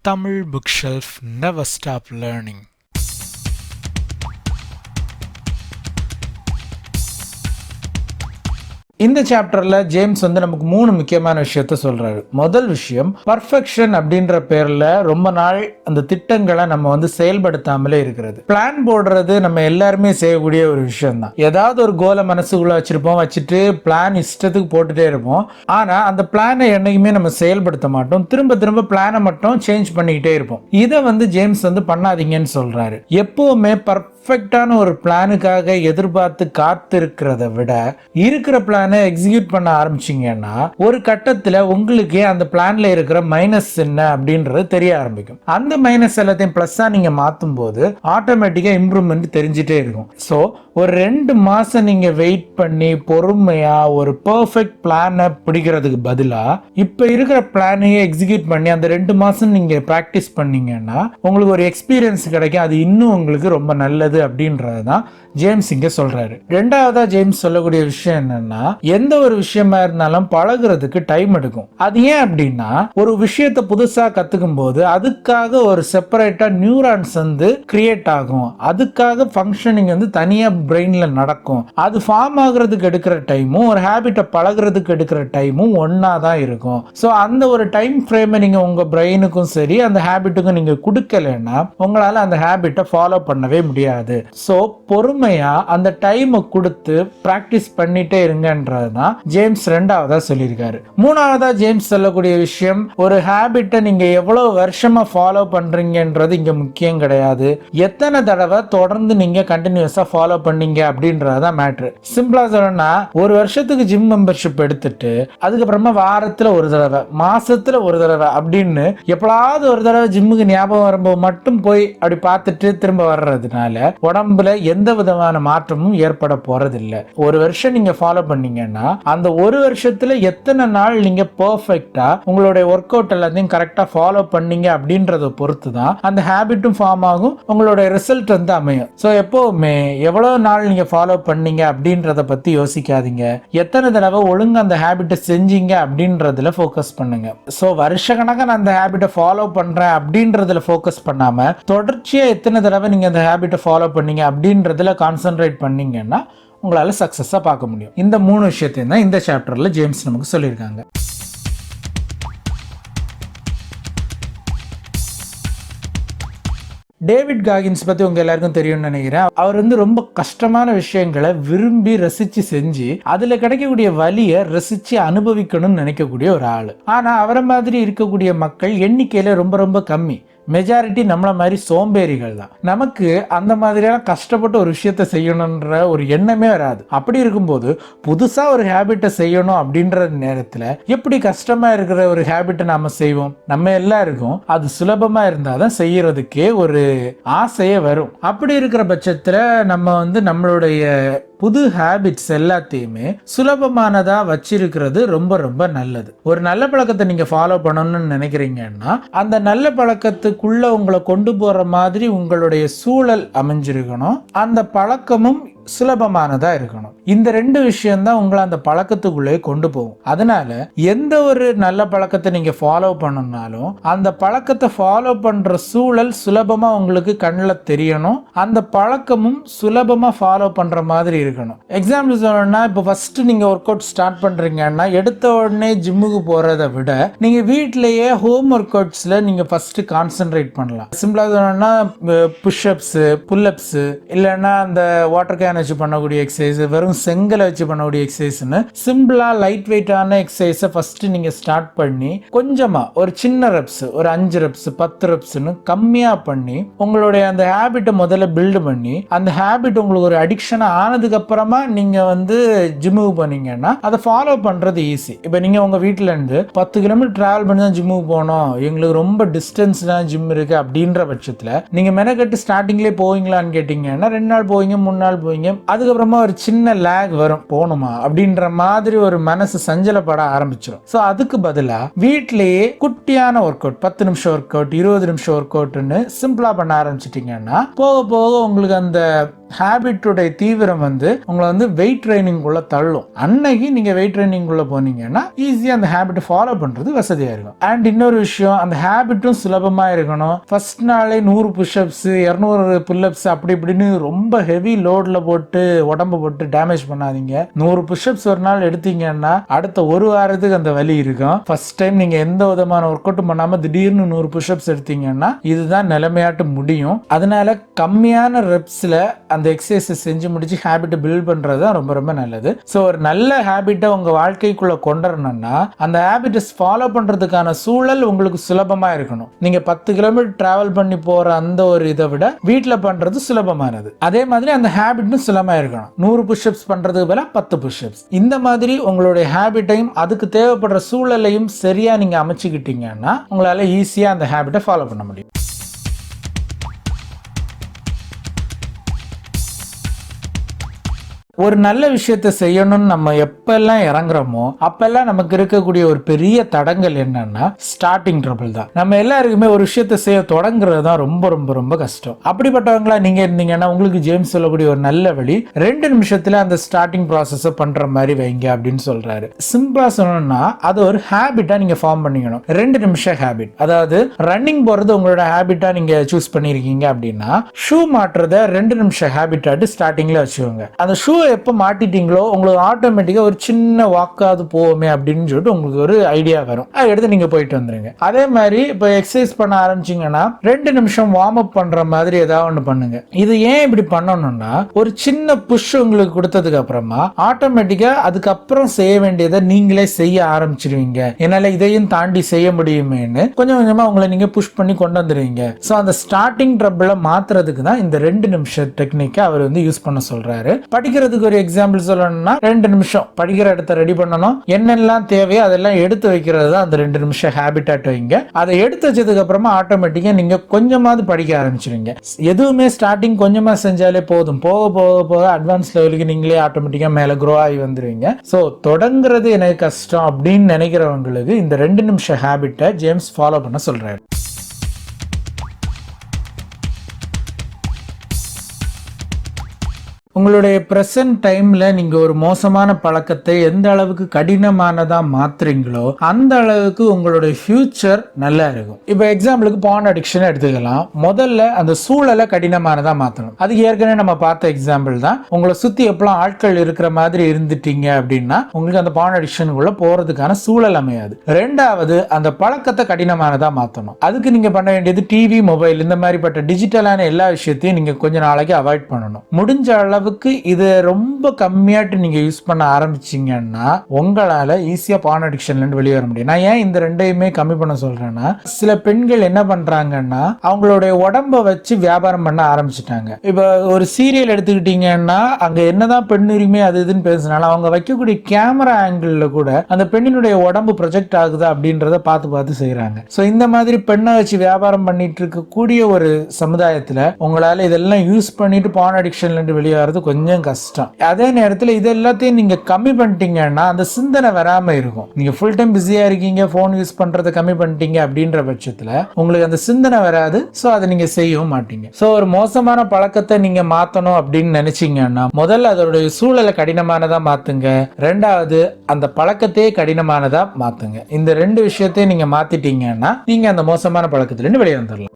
Tamil Bookshelf. Never stop learning. இந்த சாப்டர்ல James நமக்கு 3 முக்கியமான விஷயத்த சொல்றாரு. முதல் விஷயம், பர்ஃபெக்ஷன் அப்படின்ற பேர்ல ரொம்ப நாள் அந்த திட்டங்களை நம்ம செயல்படுத்தாமலே இருக்கிறது. பிளான் போடுறது நம்ம எல்லாருமே செய்யக்கூடிய ஒரு விஷயம் தான். ஏதாவது ஒரு கோலை மனசுக்குள்ள வச்சுட்டு பிளான் இஷ்டத்துக்கு போட்டுட்டே இருப்போம். ஆனா அந்த பிளானை என்னைக்குமே நம்ம செயல்படுத்த மாட்டோம். திரும்ப திரும்ப பிளானை மட்டும் சேஞ்ச் பண்ணிக்கிட்டே இருப்போம். இதை ஜேம்ஸ் பண்ணாதீங்கன்னு சொல்றாரு. எப்பவுமே பர்ஃபெக்டான ஒரு பிளானுக்காக எதிர்பார்த்து காத்திருக்கிறத விட இருக்கிற பிளானை எக்ஸிக்யூட் பண்ண ஆரம்பிச்சீங்கன்னா ஒரு கட்டத்துல உங்களுக்கே அந்த பிளான்ல இருக்கிற மைனஸ் என்ன அப்படின்றது தெரிய ஆரம்பிக்கும். அந்த மைனஸ் எல்லாத்தையும் பிளஸ்ஸா நீங்க மாத்தும் போது ஆட்டோமேட்டிக்கா இம்ப்ரூவ்மெண்ட் தெரிஞ்சிட்டே இருக்கும். ஸோ ஒரு 2 மாசம் நீங்க வெயிட் பண்ணி பொறுமையா ஒரு பெர்ஃபெக்ட் பிளானை பிடிக்கிறதுக்கு பதிலா இப்ப இருக்கிற பிளானையே எக்ஸிக்யூட் பண்ணி அந்த 2 மாசம் நீங்க பிராக்டிஸ் பண்ணீங்கன்னா உங்களுக்கு ஒரு எக்ஸ்பீரியன்ஸ் கிடைக்கும். அது இன்னும் உங்களுக்கு ரொம்ப நல்லது அப்படின்றதுதான் ஜேம்ஸ் இங்க சொல்றாரு. ரெண்டாவதா ஜேம்ஸ் சொல்லக்கூடிய விஷயம் என்னன்னா, எந்த ஒரு விஷயமா இருந்தாலும் பழகுறதுக்கு டைம் எடுக்கும். அது ஏன் அப்படின்னா, ஒரு விஷயத்தை புதுசா கத்துக்கும் போது அதுக்காக ஒரு செப்பரேட்டா நியூரான்ஸ் கிரியேட் ஆகும். அதுக்காக ஃபங்க்ஷனிங் தனியா பிரெயின்ல நடக்கும். அது ஃபார்ம் ஆகுறதுக்கு எடுக்கிற டைமும் ஒரு ஹேபிட்டை பழகுறதுக்கு எடுக்கிற டைமும் ஒன்னா தான் இருக்கும். ஸோ அந்த ஒரு டைம் ஃப்ரேமை நீங்க உங்க பிரெயினுக்கும் சரி அந்த ஹேபிட்டுக்கும் நீங்க கொடுக்கலன்னா உங்களால அந்த ஹேபிட்டை ஃபாலோ பண்ணவே முடியாது. ஸோ பொறுமையா அந்த டைமை கொடுத்து பிராக்டிஸ் பண்ணிட்டே இருங்கன்றதுதான் ஜேம்ஸ் ரெண்டாவதா சொல்லியிருக்காரு. மூணாவதா ஜேம்ஸ் சொல்லக்கூடிய விஷயம், ஒரு ஹேபிட்டை நீங்க எவ்வளவு வருஷமா ஃபாலோ பண்றீங்கன்றது இங்க முக்கியம் கிடையாது. எத்தனை தடவை தொடர்ந்து நீங்க கண்டினியூஸா ஃபாலோ பண்ணீங்க அப்படின்றதான் மேட்ரு. சிம்பிளா சொல்லணும்னா, ஒரு வருஷத்துக்கு ஜிம் மெம்பர்ஷிப் எடுத்துட்டு அதுக்கப்புறமா வாரத்துல ஒரு தடவை மாசத்துல ஒரு தடவை அப்படின்னு எப்படாவது ஒரு தடவை ஜிம்முக்கு ஞாபகம் வரும்போது மட்டும் போய் அப்படி பார்த்துட்டு திரும்ப வர்றதுனால உடம்புல எந்த விதமான மாற்றமும் ஏற்பட போறதில்லை. ஒரு வருஷம் நீங்க ஃபாலோ பண்ணீங்கன்னா அந்த ஒரு வருஷத்துல எத்தனை நாள் நீங்க பெர்ஃபெக்ட்டா உங்களுடைய ஒர்க் அவுட் எல்லாத்தையும் கரெக்டா ஃபாலோ பண்ணீங்க அப்படின்றத பொறுத்து தான் அந்த ஹேபிட்டும் ஃபார்ம் ஆகும், உங்களுடைய ரிசல்ட் அமையும். ஸோ எப்பவுமே எவ்வளவு நாள் நீங்க ஃபாலோ பண்ணீங்க அப்படின்றத பத்தி யோசிக்காதீங்க. எத்தனை தடவை ஒழுங்கு அந்த ஹேபிட்டை செஞ்சீங்க அப்படின்றதுல ஃபோக்கஸ் பண்ணுங்க. ஸோ வருஷ கணக்காக நான் அந்த ஹேபிட்டை ஃபாலோ பண்றேன் அப்படின்றதுல ஃபோக்கஸ் பண்ணாம தொடர்ச்சியா எத்தனை தடவை நீங்க அந்த ஹேபிட்டை ஃபாலோ பண்ணீங்க அப்படின்றதுல கான்சென்ட்ரேட் பண்ணீங்கன்னா உங்களால சக்சஸா பார்க்க முடியும். இந்த 3 விஷயத்தையும் தான் இந்த சாப்டர்ல ஜேம்ஸ் நமக்கு சொல்லியிருக்காங்க. டேவிட் காகின்ஸ் பத்தி உங்க எல்லாருக்கும் தெரியும்னு நினைக்கிறேன். அவர் ரொம்ப கஷ்டமான விஷயங்களை விரும்பி ரசிச்சு செஞ்சு அதுல கிடைக்கக்கூடிய வலியை ரசிச்சு அனுபவிக்கணும்னு நினைக்கக்கூடிய ஒரு ஆளு. ஆனா அவரை மாதிரி இருக்கக்கூடிய மக்கள் எண்ணிக்கையில ரொம்ப ரொம்ப கம்மி. மெஜாரிட்டி நம்மள மாதிரி சோம்பேறிகள் தான். நமக்கு அந்த மாதிரியான கஷ்டப்பட்ட ஒரு விஷயத்த செய்யணும்ன்ற ஒரு எண்ணமே வராது. அப்படி இருக்கும்போது புதுசா ஒரு ஹேபிட்டை செய்யணும் அப்படின்ற நேரத்துல எப்படி கஷ்டமா இருக்கிற ஒரு ஹேபிட்டை நாம செய்வோம்? நம்ம எல்லாருக்கும் அது சுலபமா இருந்தாதான் செய்யறதுக்கே ஒரு ஆசையே வரும். அப்படி இருக்கிற பட்சத்துல நம்ம நம்மளுடைய புது ஹேபிட்ஸ் எல்லாத்தையுமே சுலபமானதா வச்சிருக்கிறது ரொம்ப ரொம்ப நல்லது. ஒரு நல்ல பழக்கத்தை நீங்க ஃபாலோ பண்ணணும்னு நினைக்கிறீங்கன்னா அந்த நல்ல பழக்கத்துக்குள்ள உங்களை கொண்டு போற மாதிரி உங்களுடைய சூழல் அமைஞ்சிருக்கணும். அந்த பழக்கமும் சுலபமானதா இருக்கணும். இந்த 2 விஷயம் தான் உங்களை அந்த பழக்கத்துக்குள்ளே கொண்டு போகும். அதனால எந்த ஒரு நல்ல பழக்கத்தை நீங்க ஃபாலோ பண்ணணும்னாலும் அந்த பழக்கத்தை ஃபாலோ பண்ற சூழல் சுலபமா உங்களுக்கு கண்ணில் தெரியணும். அந்த பழக்கமும் சுலபமா ஃபாலோ பண்ற மாதிரி இருக்கணும். எக்ஸாம்பிள் சொல்லணும்னா, இப்போ ஃபர்ஸ்ட் நீங்க ஒர்க் அவுட் ஸ்டார்ட் பண்றீங்கன்னா எடுத்த உடனே ஜிம்முக்கு போறதை விட நீங்க வீட்லயே ஹோம் ஒர்க் அவுட்ஸ்ல நீங்க ஃபர்ஸ்ட் கான்சென்ட்ரேட் பண்ணலாம். சிம்பிளா சொல்லணும்னா புஷ்அப்ஸ், புல்அப்ஸ், இல்லைன்னா அந்த வாட்டர் கேன் வச்சு பண்ணக்கூடிய எக்ஸசைஸ், வெறும் செங்கலை வச்சு பண்ணக்கூடிய எக்ஸசைஸ்னு சிம்பிளா லைட் வெயிட்டான எக்ஸசைஸை ஃபர்ஸ்ட் நீங்க ஸ்டார்ட் பண்ணி கொஞ்சமா ஒரு சின்ன ரெப்ஸ், ஒரு 5 ரெப்ஸ் 10 ரெப்ஸ்னு கம்மியா பண்ணி உங்களுடைய அந்த ஹேபிட்டை முதல்ல பில்டு பண்ணி அந்த ஹேபிட் உங்களுக்கு ஒரு அடிக்ஷனா ஆனதுக்கு அப்புறமா நீங்க ஜிம்முக்கு போனீங்கன்னா அதை ஃபாலோ பண்றது ஈஸி. இப்போ நீங்க உங்க வீட்டுல இருந்து 10 கிலோமீட்டர் டிராவல் பண்ணி தான் ஜிம்முக்கு போனோம், எங்களுக்கு ரொம்ப டிஸ்டன்ஸ் தான் ஜிம் இருக்கு அப்படின்ற பட்சத்துல நீங்க மெனக்கட்டு ஸ்டார்டிங்லேயே போவீங்களான்னு கேட்டீங்கன்னா 2 நாள் போவீங்க, 3 நாள் போவீங்க. அதுக்கப்புறமா ஒரு சின்ன லேக் வரும், போகணுமா அப்படின்ற மாதிரி ஒரு மனசு சஞ்சலப்பட ஆரம்பிச்சிடும். ஸோ அதுக்கு பதிலா வீட்லயே குட்டியான ஒர்க் அவுட், 10 நிமிஷம் ஒர்க் அவுட், 20 நிமிஷம் ஒர்க் அவுட்னு சிம்பிளா பண்ண ஆரம்பிச்சிட்டீங்கன்னா போக போக உங்களுக்கு அந்த ஹேபிட்டுடைய தீவிரம் வந்து உங்களை வந்து வெயிட் ட்ரைனிங் உள்ள தள்ளும். அன்னைக்கு நீங்க வெயிட் ட்ரைனிங் உள்ள போனீங்கன்னா ஈஸியா அந்த ஹேபிட்டை ஃபாலோ பண்றது வசதியா இருக்கும். அண்ட் இன்னொரு விஷயம், அந்த ஹேபிட்டும் சுலபமா இருக்கணும். ஃபர்ஸ்ட் நாளே 100 புஷ்அப்ஸ் 200 புல்அப்ஸ் அப்படி இப்படின்னு ரொம்ப ஹெவி லோட்ல போட்டு உடம்பு போட்டு டேமேஜ் பண்ணாதீங்க. 100 புஷ்அப்ஸ் ஒரு நாள் எடுத்தீங்கன்னா அடுத்த ஒரு வாரத்துக்கு அந்த வலி இருக்கும். ஃபர்ஸ்ட் டைம் நீங்க எந்த விதமான ஒர்க் அவுட் பண்ணாம திடீர்னு 100 புஷ்அப்ஸ் எடுத்தீங்கன்னா இதுதான் நிலைமையாட்டு முடியும். அதனால கம்மியான ரெப்ஸ்ல அந்த எக்ஸசைஸ் செஞ்சு முடிச்சு ஹேபிட் பில்ட் பண்றது தான் ரொம்ப ரொம்ப நல்லது. ஸோ ஒரு நல்ல ஹேபிட்டை உங்க வாழ்க்கைக்குள்ள கொண்டுறணும்னா அந்த ஹேபிட்டை ஃபாலோ பண்றதுக்கான சூழல் உங்களுக்கு சுலபமா இருக்கணும். நீங்க 10 கிலோமீட்டர் டிராவல் பண்ணி போற அந்த ஒரு இதை விட வீட்டில் பண்றது சுலபமானது. அதே மாதிரி அந்த ஹேபிட்டும் சுலபமா இருக்கணும். 100 புஷ்அப்ஸ் பண்றதுக்கு பதிலா 10 புஷ்அப்ஸ். இந்த மாதிரி உங்களுடைய ஹேபிட்டையும் அதுக்கு தேவைப்படுற சூழலையும் சரியா நீங்க அமைச்சுக்கிட்டீங்கன்னா உங்களால ஈஸியா அந்த ஹேபிட்டை ஃபாலோ பண்ண முடியும். ஒரு நல்ல விஷயத்த செய்யணும்னு நம்ம எப்பெல்லாம் இறங்குறோமோ அப்பெல்லாம் நமக்கு இருக்கக்கூடிய ஒரு பெரிய தடங்கள் என்னன்னா ஸ்டார்டிங் ட்ரபிள் தான். நம்ம எல்லாருக்குமே ஒரு விஷயத்த செய்ய தொடங்குறது தான் ரொம்ப ரொம்ப ரொம்ப கஷ்டம். அப்படிப்பட்டவங்களா நீங்க இருந்தீங்கன்னா உங்களுக்கு ஜேம்ஸ் சொல்லக்கூடிய ஒரு நல்ல வழி 2 நிமிஷத்துல அந்த ஸ்டார்டிங் ப்ராசஸ பண்ற மாதிரி வைங்க அப்படின்னு சொல்றாரு. சிம்பிளா சொல்லணும்னா அது ஒரு ஹேபிட்டா நீங்க ஃபார்ம் பண்ணிக்கணும். 2 நிமிஷம் ஹேபிட். அதாவது ரன்னிங் போறது உங்களோட ஹேபிட்டா நீங்க சூஸ் பண்ணிருக்கீங்க அப்படின்னா ஷூ மாட்டுறத 2 நிமிஷம் ஹேபிட்டாட்டு ஸ்டார்டிங்ல வச்சுக்கோங்க. அந்த ஷூ எப்ப மாட்டிட்டீங்களோ உங்களுக்கு ஆட்டோமேட்டிக்கா ஒரு சின்ன வாக்காது போவோமே அப்படின்னு சொல்லிட்டு உங்களுக்கு ஒரு ஐடியா வரும். அதை எடுத்து நீங்க போயிட்டு வந்துருங்க. அதே மாதிரி இப்ப எக்ஸசைஸ் பண்ண ஆரம்பிச்சீங்கன்னா 2 நிமிஷம் வார்ம் அப் பண்ற மாதிரி ஏதாவது ஒண்ணு பண்ணுங்க. இது ஏன் இப்படி பண்ணணும்னா ஒரு சின்ன புஷ் உங்களுக்கு கொடுத்ததுக்கு அப்புறமா ஆட்டோமேட்டிக்கா அதுக்கப்புறம் செய்ய வேண்டியதை நீங்களே செய்ய ஆரம்பிச்சிருவீங்க. என்னால இதையும் தாண்டி செய்ய முடியுமேன்னு கொஞ்சம் கொஞ்சமா உங்களை நீங்க புஷ் பண்ணி கொண்டு வந்துருவீங்க. ஸோ அந்த ஸ்டார்டிங் ட்ரபிளை மாத்துறதுக்கு தான் இந்த 2 நிமிஷம் டெக்னிக்கை அவர் வந்து யூஸ் பண்ண சொல்றாரு. படிக்கிறதுக்கு ஒரு எக்ஸாம்பிள் சொல்லணும்னா 2 நிமிஷம் படிக்கிற இடத்த ரெடி பண்ணணும். என்னெல்லாம் தேவையோ அதெல்லாம் எடுத்து வைக்கிறது தான் அந்த 2 நிமிஷம் ஹேபிட்டாட் வைங்க. அதை எடுத்து வச்சதுக்கு அப்புறமா ஆட்டோமேட்டிக்கா நீங்க கொஞ்சமாவது படிக்க ஆரம்பிச்சிருங்க. எதுவுமே ஸ்டார்டிங் கொஞ்சமா செஞ்சாலே போதும். போக போக போக அட்வான்ஸ் லெவலுக்கு நீங்களே ஆட்டோமேட்டிக்கா மேல க்ரோ ஆகி வந்துருவீங்க. ஸோ தொடங்குறது எனக்கு கஷ்டம் அப்படின்னு நினைக்கிறவங்களுக்கு இந்த 2 நிமிஷம் ஹேபிட்டை ஜேம்ஸ் ஃபாலோ பண்ண சொல்றாரு. உங்களுடைய பிரசன்ட் டைம்ல நீங்க ஒரு மோசமான பழக்கத்தை எந்த அளவுக்கு கடினமானதா மாத்துறீங்களோ அந்த அளவுக்கு உங்களுடைய ஃபியூச்சர் நல்லா இருக்கும். இப்ப எக்ஸாம்பிளுக்கு பான் அடிக்ஷன் எடுத்துக்கலாம். முதல்ல அந்த சூழலை கடினமானதா மாத்தணும். அதுக்கு ஏற்கனவே நம்ம பார்த்த எக்ஸாம்பிள் தான். உங்களை சுத்தி எப்பலாம் ஆட்கள் இருக்கிற மாதிரி இருந்துட்டீங்க அப்படின்னா உங்களுக்கு அந்த பான் அடிக்ஷனுக்குள்ள போறதுக்கான சூழல் அமையாது. 2வது அந்த பழக்கத்தை கடினமானதா மாத்தணும். அதுக்கு நீங்க பண்ண வேண்டியது டிவி, மொபைல் இந்த மாதிரிப்பட்ட டிஜிட்டலான எல்லா விஷயத்தையும் நீங்க கொஞ்ச நாளைக்கு அவாய்ட் பண்ணணும். முடிஞ்ச அளவு இது ரொம்ப கம்மியாட்டு நீங்க யூஸ் பண்ண ஆரம்பிச்சீங்கன்னா உங்களால ஈஸியா பான் அடிக்ஷன்ல இருந்து வெளியே வர முடியும். நான் ஏன் இந்த 2யுமே கம்மி பண்ண சொல்றேன்னா சில பெண்கள் என்ன பண்றாங்கன்னா அவங்களுடைய உடம்ப வச்சு வியாபாரம் பண்ண ஆரம்பிச்சுட்டாங்க. இப்ப ஒரு சீரியல் எடுத்துக்கிட்டீங்கன்னா அங்க என்னதான் பெண் உரிமை அது இதுன்னு பேசினாலும் அவங்க வைக்கக்கூடிய கேமரா ஆங்கிள் கூட அந்த பெண்ணினுடைய உடம்பு ப்ரொஜெக்ட் ஆகுதா அப்படின்றத பார்த்து பார்த்து செய்யறாங்க. சோ இந்த மாதிரி பெண்ணை வச்சு வியாபாரம் பண்ணிட்டு இருக்கக்கூடிய ஒரு சமுதாயத்துல உங்களால இதெல்லாம் யூஸ் பண்ணிட்டு பான் அடிக்ஷன்ல இருந்து வெளியே வரது கொஞ்சம் கஷ்டம். அதே நேரத்தில் இது எல்லாத்தையும் நீங்க கம்மி பண்ணிட்டீங்கன்னா அந்த சிந்தனை வராம இருக்கும். நீங்க ஃபுல் டைம் பிஸியா இருக்கீங்க, போன் யூஸ் பண்றதை கம்மி பண்ணிட்டீங்க அப்படின்ற பட்சத்துல உங்களுக்கு அந்த சிந்தனை வராது. சோ அதை நீங்க செய்யவும் மாட்டீங்க. சோ ஒரு மோசமான பழக்கத்தை நீங்க மாத்தணும் அப்படின்னு நினைச்சீங்கன்னா முதல்ல அதோடைய சூழலை கடினமானதா மாத்துங்க. 2வது அந்த பழக்கத்தையே கடினமானதா மாத்துங்க. இந்த 2 விஷயத்தையும் நீங்க மாத்திட்டீங்கன்னா நீங்க அந்த மோசமான பழக்கத்துல இருந்து வெளியே வந்துடலாம்.